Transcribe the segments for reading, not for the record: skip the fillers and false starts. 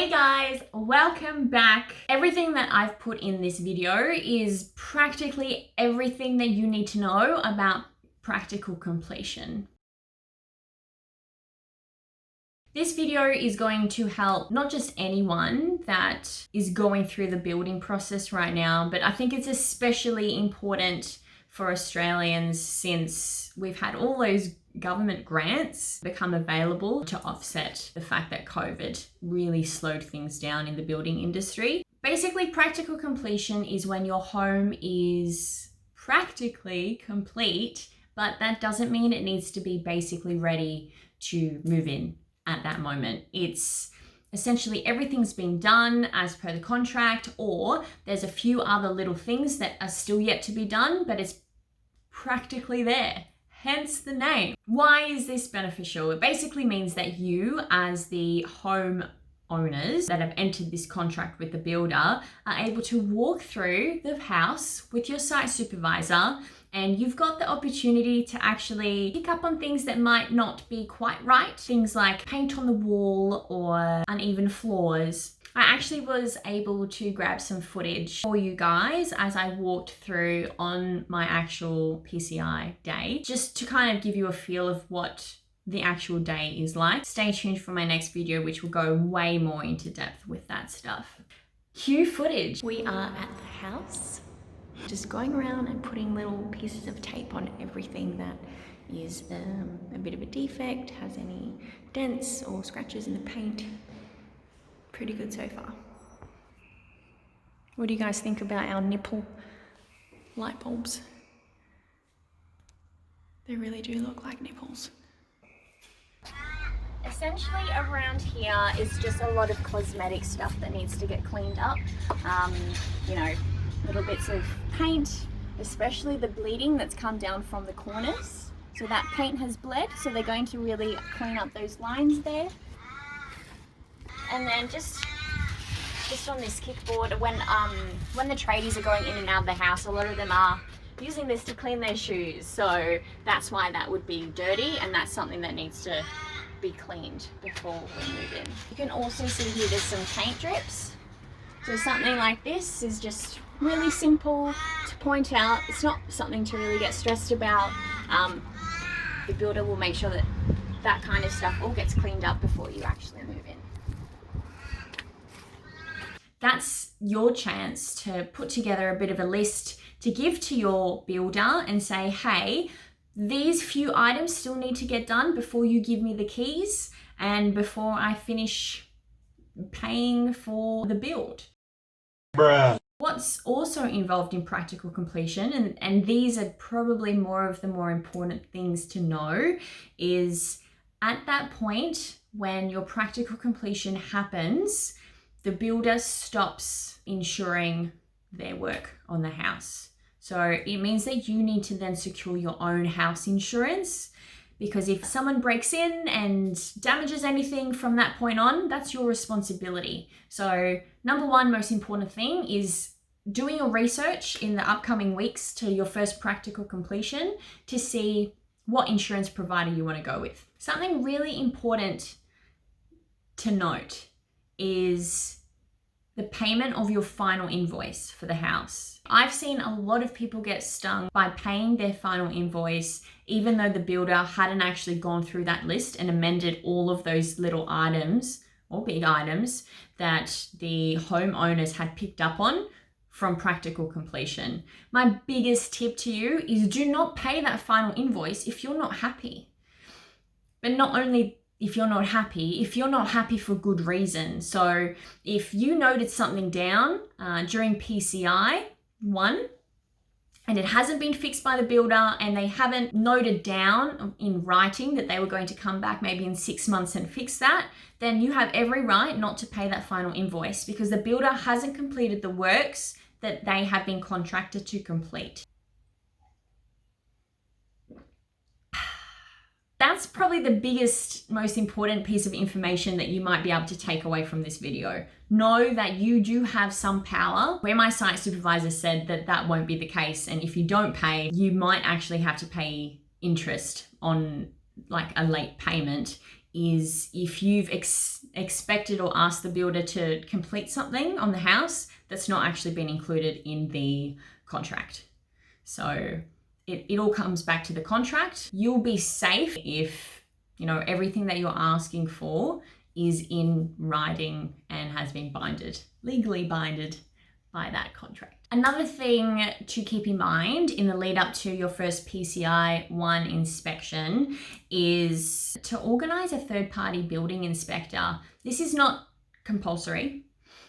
Hey guys, welcome back. Everything that I've put in this video is practically everything that you need to know about practical completion. This video is going to help not just anyone that is going through the building process right now, but I think it's especially important for Australians since we've had all those government grants become available to offset the fact that COVID really slowed things down in the building industry. Basically, practical completion is when your home is practically complete, but that doesn't mean it needs to be basically ready to move in at that moment. It's essentially everything's been done as per the contract, or there's a few other little things that are still yet to be done, but it's practically there. Hence the name. Why is this beneficial? It basically means that you, as the home owners that have entered this contract with the builder, are able to walk through the house with your site supervisor, and you've got the opportunity to actually pick up on things that might not be quite right. Things like paint on the wall or uneven floors. I actually was able to grab some footage for you guys as I walked through on my actual PCI day, just to kind of give you a feel of what the actual day is like. Stay tuned for my next video, which will go way more into depth with that stuff. Cue footage. We are at the house, just going around and putting little pieces of tape on everything that is a bit of a defect, has any dents or scratches in the paint. Pretty good so far. What do you guys think about our nipple light bulbs? They really do look like nipples. Essentially around here is just a lot of cosmetic stuff that needs to get cleaned up. You know, little bits of paint, especially the bleeding that's come down from the corners. So that paint has bled, so they're going to really clean up those lines there. And then just on this kickboard, when the tradies are going in and out of the house, a lot of them are using this to clean their shoes. So that's why that would be dirty, and that's something that needs to be cleaned before we move in. You can also see here there's some paint drips. So something like this is just really simple to point out. It's not something to really get stressed about. The builder will make sure that that kind of stuff all gets cleaned up before you actually move in. That's your chance to put together a bit of a list to give to your builder and say, hey, these few items still need to get done before you give me the keys and before I finish paying for the build. Bruh. What's also involved in practical completion, and these are probably more of the more important things to know, is at that point when your practical completion happens, the builder stops insuring their work on the house. So it means that you need to then secure your own house insurance, because if someone breaks in and damages anything from that point on, that's your responsibility. So number one most important thing is doing your research in the upcoming weeks to your first practical completion to see what insurance provider you want to go with. Something really important to note is the payment of your final invoice for the house. I've seen a lot of people get stung by paying their final invoice, even though the builder hadn't actually gone through that list and amended all of those little items or big items that the homeowners had picked up on from practical completion. My biggest tip to you is do not pay that final invoice if you're not happy. But not only if you're not happy for good reason. So if you noted something down during PCI 1 and it hasn't been fixed by the builder and they haven't noted down in writing that they were going to come back maybe in 6 months and fix that, then you have every right not to pay that final invoice because the builder hasn't completed the works that they have been contracted to complete. That's probably the biggest, most important piece of information that you might be able to take away from this video. Know that you do have some power. Where my site supervisor said that that won't be the case, and if you don't pay, you might actually have to pay interest on like a late payment is if you've expected or asked the builder to complete something on the house that's not actually been included in the contract. So it all comes back to the contract. You'll be safe if, you know, everything that you're asking for is in writing and has been legally binded by that contract. Another thing to keep in mind in the lead up to your first PCI 1 inspection is to organize a third-party building inspector. This is not compulsory,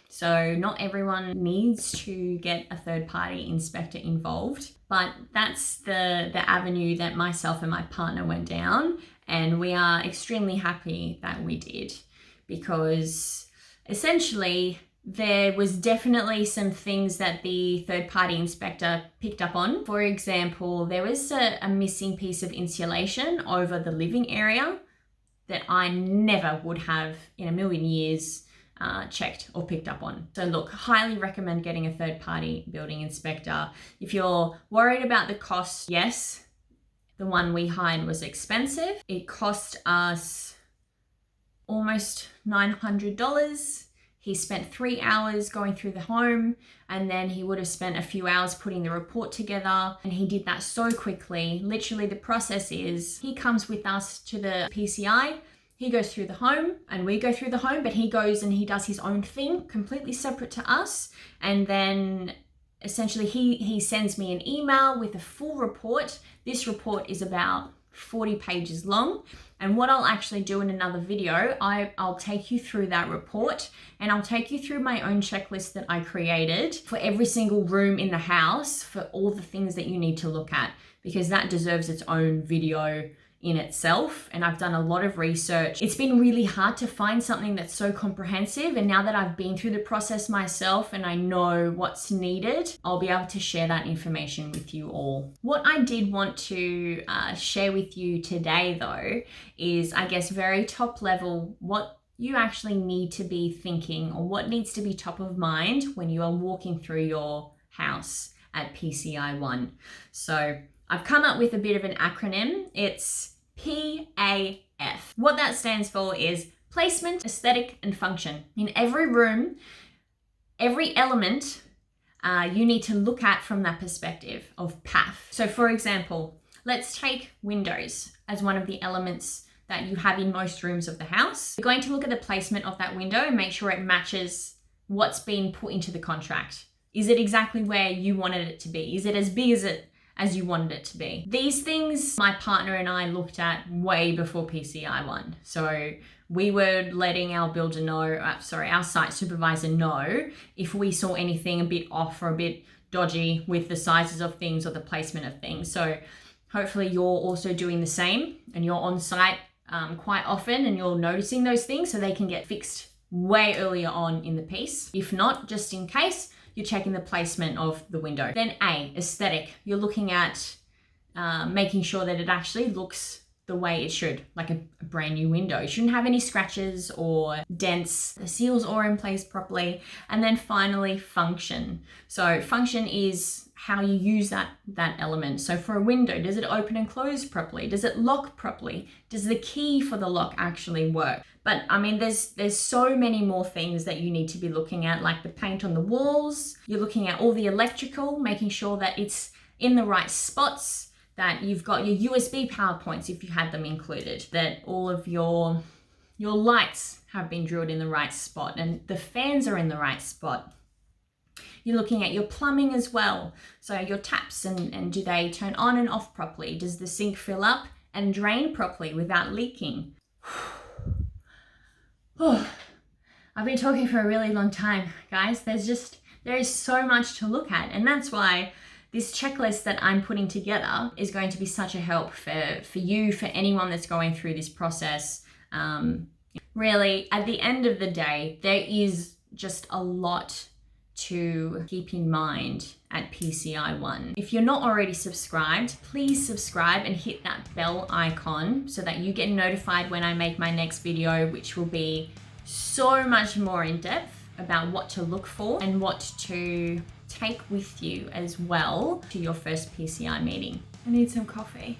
so not everyone needs to get a third-party inspector involved, but that's the avenue that myself and my partner went down, and we are extremely happy that we did, because essentially there was definitely some things that the third-party inspector picked up on. For example, there was a missing piece of insulation over the living area that I never would have in a million years checked or picked up on. So look, highly recommend getting a third-party building inspector. If you're worried about the cost, yes, the one we hired was expensive. It cost us almost $900. He spent 3 hours going through the home, and then he would have spent a few hours putting the report together, and he did that so quickly. Literally, the process is he comes with us to the PCI, he goes through the home and we go through the home, but he goes and he does his own thing completely separate to us, and then essentially he sends me an email with a full report. This report is about 40 pages long, and what I'll actually do in another video, I'll take you through that report, and I'll take you through my own checklist that I created for every single room in the house for all the things that you need to look at, because that deserves its own video in itself. And I've done a lot of research. It's been really hard to find something that's so comprehensive, and now that I've been through the process myself and I know what's needed, I'll be able to share that information with you all. What I did want to share with you today though is, I guess, very top level, what you actually need to be thinking, or what needs to be top of mind when you are walking through your house at PCI 1. So I've come up with a bit of an acronym. It's PAF. What that stands for is placement, aesthetic, and function. In every room, every element you need to look at from that perspective of PAF. So for example, let's take windows as one of the elements that you have in most rooms of the house. You're going to look at the placement of that window and make sure it matches what's been put into the contract. Is it exactly where you wanted it to be? Is it as big as you wanted it to be? These things my partner and I looked at way before PCI 1. So we were letting our builder know, our site supervisor know if we saw anything a bit off or a bit dodgy with the sizes of things or the placement of things. So hopefully you're also doing the same, and you're on site quite often and you're noticing those things so they can get fixed way earlier on in the piece. If not, just in case, you're checking the placement of the window. Then A, aesthetic. You're looking at making sure that it actually looks the way it should, like a brand new window. It shouldn't have any scratches or dents. The seals are in place properly. And then finally, function. So function is how you use that element. So for a window, does it open and close properly? Does it lock properly? Does the key for the lock actually work? But I mean, there's so many more things that you need to be looking at, like the paint on the walls. You're looking at all the electrical, making sure that it's in the right spots, that you've got your USB power points if you had them included, that all of your lights have been drilled in the right spot and the fans are in the right spot. You're looking at your plumbing as well. So your taps, and do they turn on and off properly? Does the sink fill up and drain properly without leaking? Oh, I've been talking for a really long time, guys. There is so much to look at, and that's why this checklist that I'm putting together is going to be such a help for you, for anyone that's going through this process. Really, at the end of the day, there is just a lot to keep in mind at PCI 1. If you're not already subscribed, please subscribe and hit that bell icon so that you get notified when I make my next video, which will be so much more in depth about what to look for and what to take with you as well to your first PCI meeting. I need some coffee.